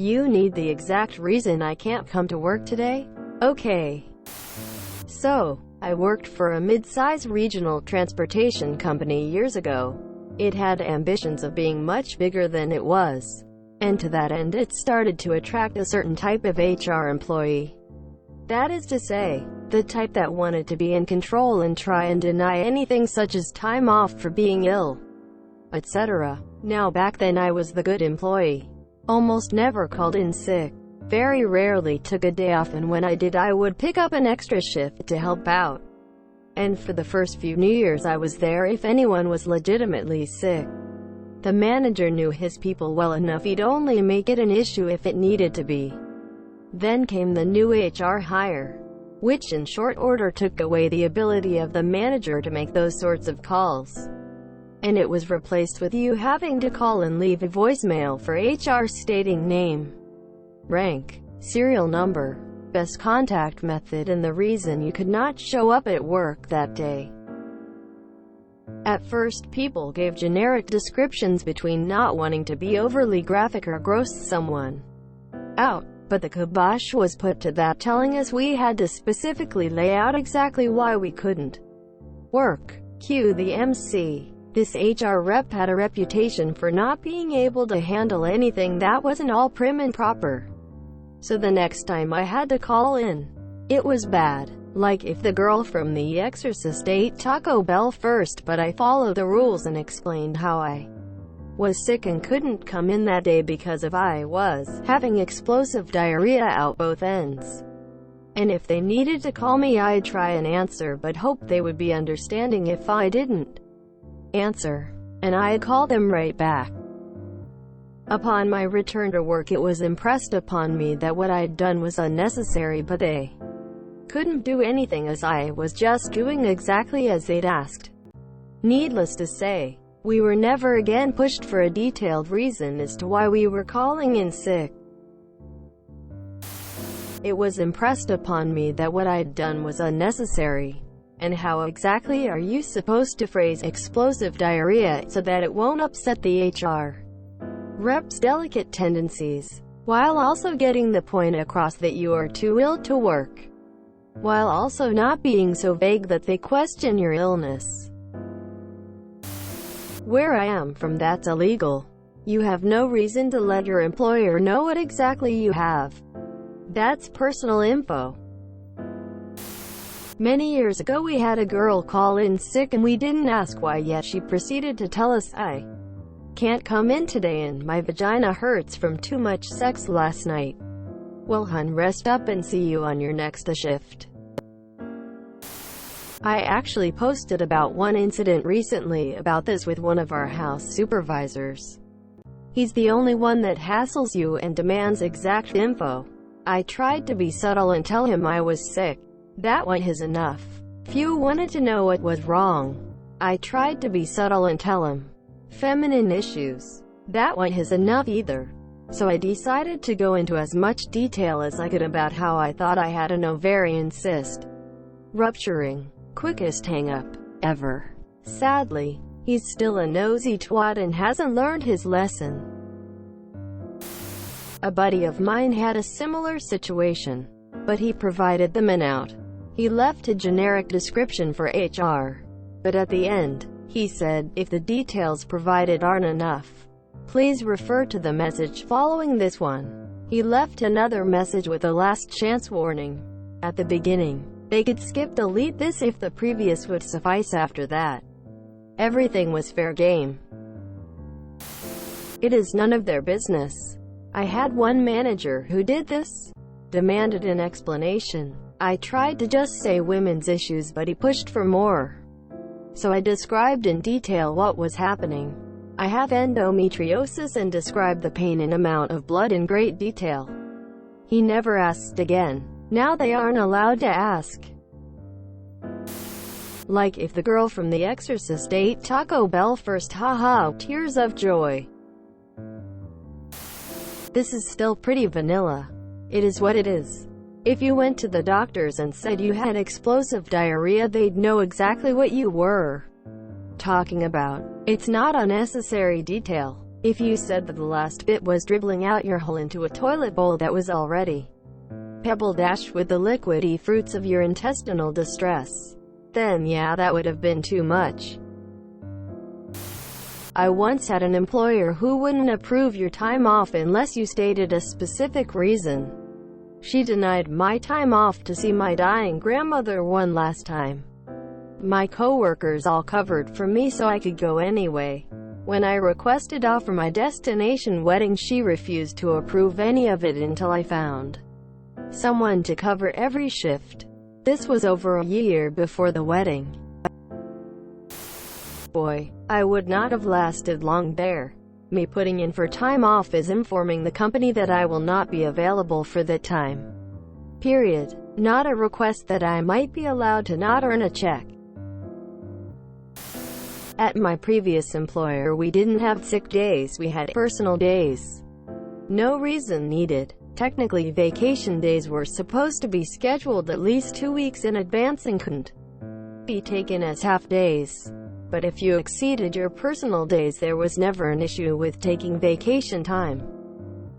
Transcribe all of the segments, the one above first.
You need the exact reason I can't come to work today? Okay. So, I worked for a mid-size regional transportation company years ago. It had ambitions of being much bigger than it was. And to that end it started to attract a certain type of HR employee. That is to say, the type that wanted to be in control and try and deny anything such as time off for being ill, etc. Now back then I was the good employee. Almost never called in sick. Very rarely took a day off, and when I did I would pick up an extra shift to help out. And for the first few New Years I was there if anyone was legitimately sick. The manager knew his people well enough, he'd only make it an issue if it needed to be. Then came the new HR hire, which in short order took away the ability of the manager to make those sorts of calls. And it was replaced with you having to call and leave a voicemail for HR stating name, rank, serial number, best contact method, and the reason you could not show up at work that day. At first people gave generic descriptions between not wanting to be overly graphic or gross someone out, but the kibosh was put to that, telling us we had to specifically lay out exactly why we couldn't work. Cue the MC. This HR rep had a reputation for not being able to handle anything that wasn't all prim and proper. So the next time I had to call in, it was bad. Like if the girl from The Exorcist ate Taco Bell first, but I followed the rules and explained how I was sick and couldn't come in that day because I was having explosive diarrhea out both ends. And if they needed to call me I'd try and answer, but hope they would be understanding if I didn't answer. And I'd call them right back. Upon my return to work it was impressed upon me that what I'd done was unnecessary, but they couldn't do anything as I was just doing exactly as they'd asked. Needless to say, we were never again pushed for a detailed reason as to why we were calling in sick. It was impressed upon me that what I'd done was unnecessary. And how exactly are you supposed to phrase explosive diarrhea so that it won't upset the HR rep's delicate tendencies, while also getting the point across that you are too ill to work, while also not being so vague that they question your illness? Where I am from, that's illegal. You have no reason to let your employer know what exactly you have. That's personal info. Many years ago we had a girl call in sick and we didn't ask why, yet she proceeded to tell us, "I can't come in today and my vagina hurts from too much sex last night." Well hun, rest up and see you on your next shift. I actually posted about one incident recently about this with one of our house supervisors. He's the only one that hassles you and demands exact info. I tried to be subtle and tell him I was sick. That was his enough. Few wanted to know what was wrong. I tried to be subtle and tell him feminine issues. That was his enough either. So I decided to go into as much detail as I could about how I thought I had an ovarian cyst rupturing. Quickest hang-up ever. Sadly, he's still a nosy twat and hasn't learned his lesson. A buddy of mine had a similar situation, but he provided them an out. He left a generic description for HR, but at the end, he said, "If the details provided aren't enough, please refer to the message following this one." He left another message with a last chance warning at the beginning. They could skip delete this if the previous would suffice. After that, everything was fair game. It is none of their business. I had one manager who did this, demanded an explanation. I tried to just say women's issues, but he pushed for more. So I described in detail what was happening. I have endometriosis and described the pain and amount of blood in great detail. He never asked again. Now they aren't allowed to ask. Like if the girl from The Exorcist ate Taco Bell first, haha, tears of joy. This is still pretty vanilla. It is what it is. If you went to the doctors and said you had explosive diarrhea, they'd know exactly what you were talking about. It's not unnecessary detail. If you said that the last bit was dribbling out your hole into a toilet bowl that was already pebble dashed with the liquidy fruits of your intestinal distress, then yeah, that would have been too much. I once had an employer who wouldn't approve your time off unless you stated a specific reason. She denied my time off to see my dying grandmother one last time. My coworkers all covered for me so I could go anyway. When I requested off for my destination wedding, she refused to approve any of it until I found someone to cover every shift. This was over a year before the wedding. Boy, I would not have lasted long there. Me putting in for time off is informing the company that I will not be available for that time. Period. Not a request that I might be allowed to not earn a check. At my previous employer, we didn't have sick days, we had personal days. No reason needed. Technically, vacation days were supposed to be scheduled at least 2 weeks in advance and couldn't be taken as half days. But if you exceeded your personal days, there was never an issue with taking vacation time,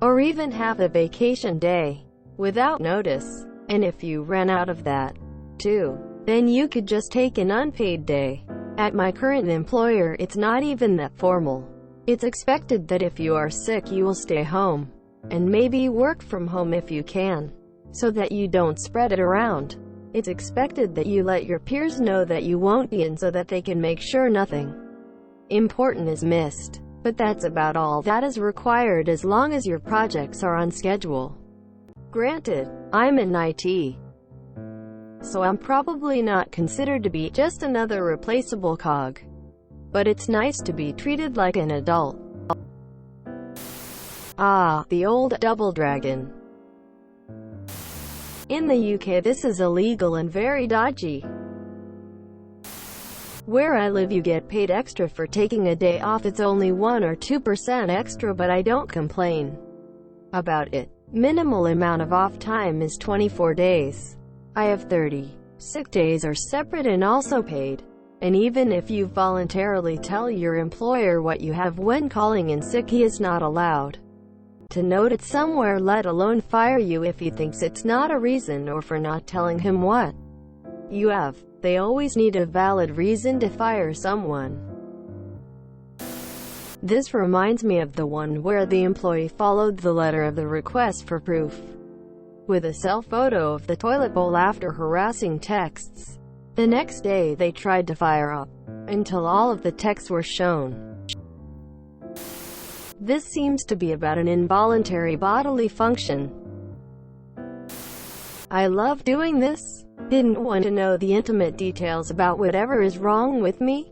or even half a vacation day, without notice. And if you ran out of that, too, then you could just take an unpaid day. At my current employer, it's not even that formal. It's expected that if you are sick, you will stay home, and maybe work from home if you can, so that you don't spread it around. It's expected that you let your peers know that you won't be in so that they can make sure nothing important is missed. But that's about all that is required as long as your projects are on schedule. Granted, I'm in IT, so I'm probably not considered to be just another replaceable cog. But it's nice to be treated like an adult. Ah, the old double dragon. In the UK, this is illegal and very dodgy. Where I live, you get paid extra for taking a day off. It's only 1 or 2% extra, but I don't complain about it. Minimal amount of off time is 24 days. I have 30. Sick days are separate and also paid. And even if you voluntarily tell your employer what you have when calling in sick, he is not allowed to note it somewhere, let alone fire you if he thinks it's not a reason, or for not telling him what you have. They always need a valid reason to fire someone. This reminds me of the one where the employee followed the letter of the request for proof with a self-photo of the toilet bowl after harassing texts. The next day they tried to fire up until all of the texts were shown. This seems to be about an involuntary bodily function. I love doing this. Didn't want to know the intimate details about whatever is wrong with me?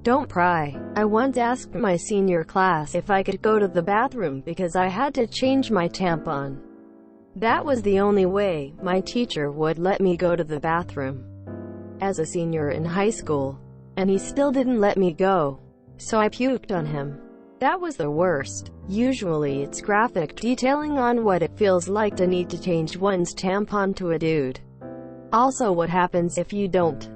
Don't pry. I once asked my senior class if I could go to the bathroom because I had to change my tampon. That was the only way my teacher would let me go to the bathroom as a senior in high school, and he still didn't let me go. So I puked on him. That was the worst. Usually it's graphic detailing on what it feels like to need to change one's tampon to a dude. Also, what happens if you don't.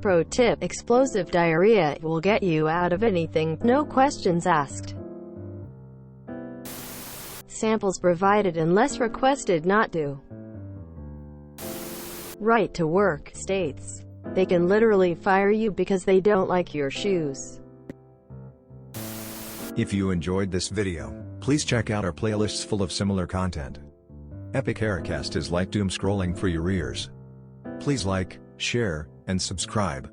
Pro tip: explosive diarrhea will get you out of anything, no questions asked. Samples provided unless requested not to. Right to work states they can literally fire you because they don't like your shoes. If you enjoyed this video, please check out our playlists full of similar content. Epic Haircast is like doom scrolling for your ears. Please like, share, and subscribe.